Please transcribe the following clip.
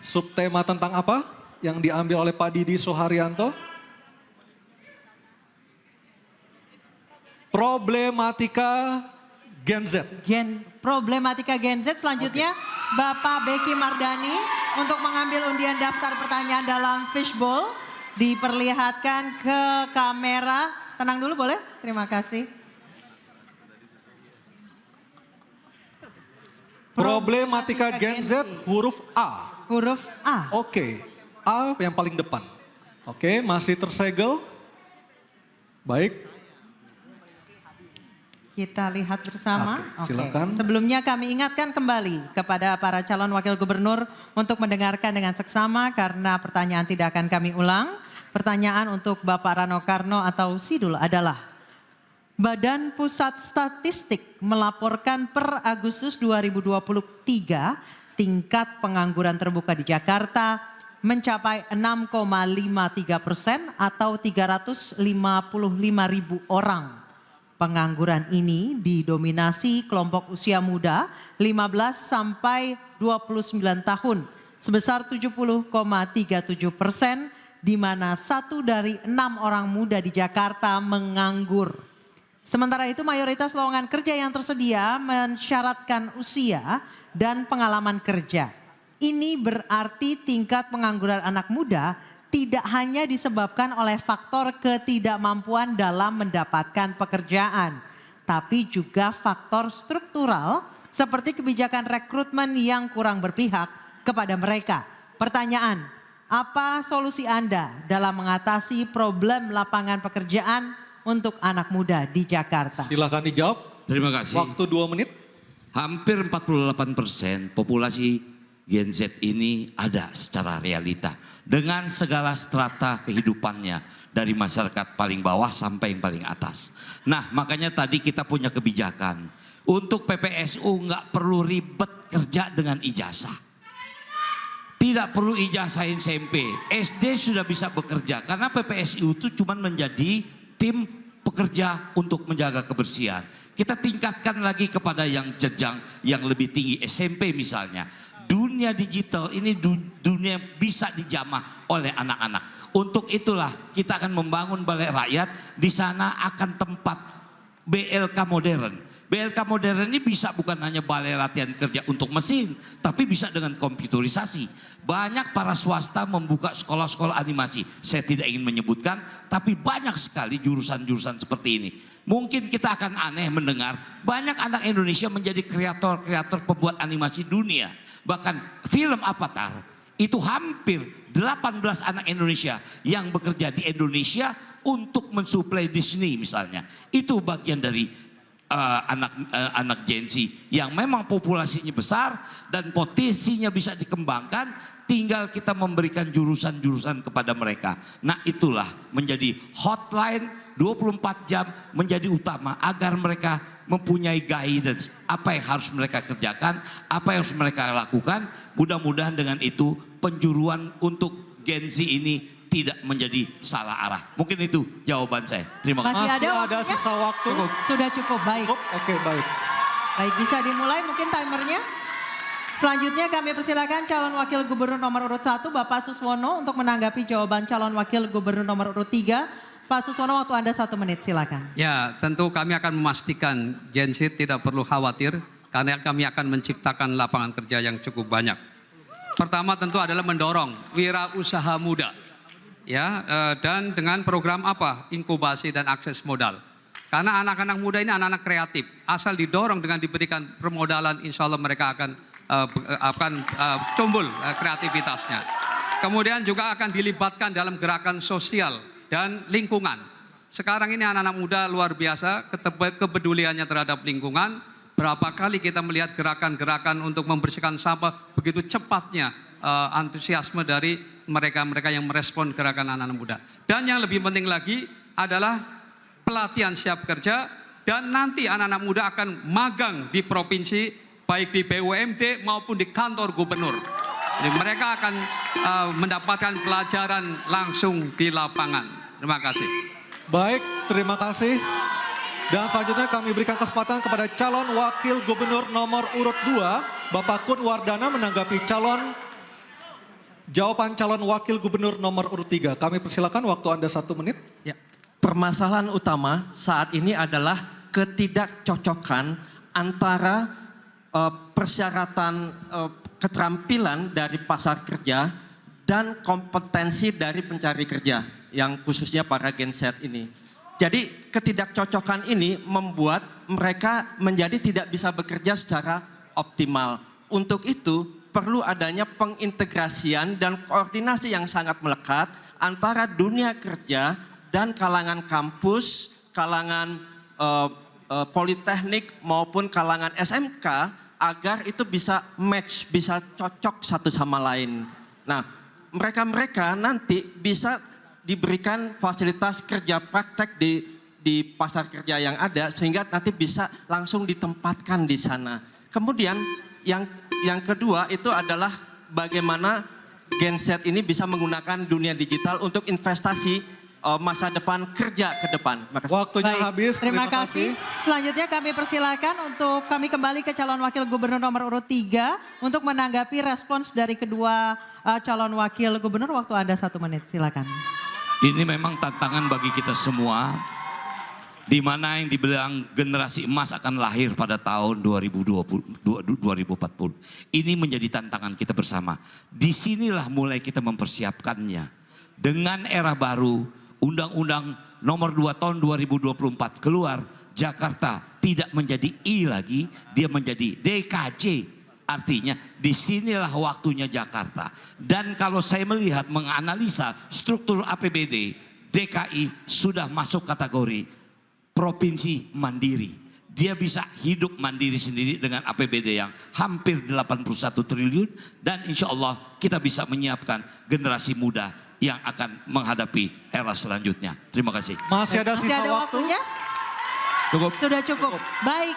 Subtema tentang apa yang diambil oleh Pak Didi Soeharyanto? Problematika Gen Z. Problematika Gen Z. Selanjutnya Bapak Beki Mardani untuk mengambil undian daftar pertanyaan dalam fishbowl. Diperlihatkan ke kamera. Tenang dulu boleh? Terima kasih. Problematika Gen Z huruf A. Huruf A. Oke, A yang paling depan. Oke, masih tersegel. Baik. Kita lihat bersama. Oke, silakan. Sebelumnya kami ingatkan kembali kepada para calon wakil gubernur untuk mendengarkan dengan seksama karena pertanyaan tidak akan kami ulang. Pertanyaan untuk Bapak Rano Karno atau Sidul adalah, Badan Pusat Statistik melaporkan per Agustus 2023 tingkat pengangguran terbuka di Jakarta mencapai 6,53% atau 355.000 orang. Pengangguran ini didominasi kelompok usia muda 15 sampai 29 tahun sebesar 70,37%, di mana 1 dari 6 orang muda di Jakarta menganggur. Sementara itu mayoritas lowongan kerja yang tersedia mensyaratkan usia dan pengalaman kerja. Ini berarti tingkat pengangguran anak muda tidak hanya disebabkan oleh faktor ketidakmampuan dalam mendapatkan pekerjaan, tapi juga faktor struktural seperti kebijakan rekrutmen yang kurang berpihak kepada mereka. Pertanyaan, apa solusi Anda dalam mengatasi problem lapangan pekerjaan untuk anak muda di Jakarta? Silakan dijawab. Terima kasih. Waktu 2 menit. Hampir 48% populasi Gen Z ini ada secara realita. Dengan segala strata kehidupannya. Dari masyarakat paling bawah sampai yang paling atas. Nah makanya tadi kita punya kebijakan. Untuk PPSU nggak perlu ribet kerja dengan ijazah. Tidak perlu ijazah SMP, SD sudah bisa bekerja karena PPSU itu cuma menjadi tim pekerja untuk menjaga kebersihan. Kita tingkatkan lagi kepada yang jenjang yang lebih tinggi, SMP misalnya. Dunia digital ini dunia bisa dijamah oleh anak-anak. Untuk itulah kita akan membangun balai rakyat, di sana akan tempat BLK modern. BLK modern ini bisa bukan hanya balai latihan kerja untuk mesin, tapi bisa dengan komputerisasi. Banyak para swasta membuka sekolah-sekolah animasi. Saya tidak ingin menyebutkan, tapi banyak sekali jurusan-jurusan seperti ini. Mungkin kita akan aneh mendengar banyak anak Indonesia menjadi kreator-kreator pembuat animasi dunia. Bahkan film Avatar itu hampir 18 anak Indonesia yang bekerja di Indonesia untuk mensuplai Disney misalnya. Itu bagian dari anak Gen Z yang memang populasinya besar dan potensinya bisa dikembangkan, tinggal kita memberikan jurusan-jurusan kepada mereka. Nah itulah menjadi hotline 24 jam menjadi utama agar mereka mempunyai guidance apa yang harus mereka kerjakan, apa yang harus mereka lakukan. Mudah-mudahan dengan itu penjuruan untuk Gen Z ini tidak menjadi salah arah. Mungkin itu jawaban saya. Terima kasih. Masih ada sisa waktu. Sudah cukup, baik. Oke, baik. Baik, bisa dimulai mungkin timernya. Selanjutnya kami persilakan calon wakil gubernur nomor urut 1 Bapak Suswono untuk menanggapi jawaban calon wakil gubernur nomor urut 3. Pak Suswono, waktu Anda 1 menit, silakan. Ya, tentu kami akan memastikan Gen Z tidak perlu khawatir karena kami akan menciptakan lapangan kerja yang cukup banyak. Pertama tentu adalah mendorong wirausaha muda. Ya, dan dengan program apa? Inkubasi dan akses modal. Karena anak-anak muda ini anak-anak kreatif. Asal didorong dengan diberikan permodalan, insya Allah mereka akan tumbuh kreativitasnya. Kemudian juga akan dilibatkan dalam gerakan sosial dan lingkungan. Sekarang ini anak-anak muda luar biasa kepeduliannya terhadap lingkungan. Berapa kali kita melihat gerakan-gerakan untuk membersihkan sampah, begitu cepatnya antusiasme dari mereka-mereka yang merespon gerakan anak-anak muda. Dan yang lebih penting lagi adalah pelatihan siap kerja, dan nanti anak-anak muda akan magang di provinsi, baik di BUMD maupun di kantor gubernur. Jadi mereka akan mendapatkan pelajaran langsung di lapangan. Terima kasih. Baik, terima kasih. Dan selanjutnya kami berikan kesempatan kepada calon wakil gubernur nomor urut 2, Bapak Kun Wardana menanggapi calon Jawaban calon wakil gubernur nomor urut 3. Kami persilakan waktu Anda 1 menit. Ya. Permasalahan utama saat ini adalah ketidakcocokan antara persyaratan keterampilan dari pasar kerja dan kompetensi dari pencari kerja yang khususnya para Gen Z ini. Jadi ketidakcocokan ini membuat mereka menjadi tidak bisa bekerja secara optimal. Untuk itu perlu adanya pengintegrasian dan koordinasi yang sangat melekat antara dunia kerja dan kalangan kampus, kalangan politeknik maupun kalangan SMK agar itu bisa match, bisa cocok satu sama lain. Nah, mereka-mereka nanti bisa diberikan fasilitas kerja praktek di pasar kerja yang ada sehingga nanti bisa langsung ditempatkan di sana. Kemudian yang kedua itu adalah bagaimana Gen Z ini bisa menggunakan dunia digital untuk investasi masa depan kerja ke depan. Makasih. Waktunya Baik, habis. terima kasih. Selanjutnya kami persilakan untuk kami kembali ke calon wakil gubernur nomor urut 3 untuk menanggapi respons dari kedua calon wakil gubernur. Waktu Anda 1 menit, silakan. Ini memang tantangan bagi kita semua, di mana yang dibilang generasi emas akan lahir pada tahun 2040. Ini menjadi tantangan kita bersama. Disinilah mulai kita mempersiapkannya. Dengan era baru, Undang-Undang nomor 2 tahun 2024 keluar, Jakarta tidak menjadi I lagi, dia menjadi DKJ. Artinya disinilah waktunya Jakarta. Dan kalau saya melihat, menganalisa struktur APBD, DKI sudah masuk kategori provinsi mandiri. Dia bisa hidup mandiri sendiri dengan APBD yang hampir 81 triliun. Dan insya Allah kita bisa menyiapkan generasi muda yang akan menghadapi era selanjutnya. Terima kasih. Masih ada Masih sisa ada waktu. waktunya? Cukup. Sudah cukup. Baik.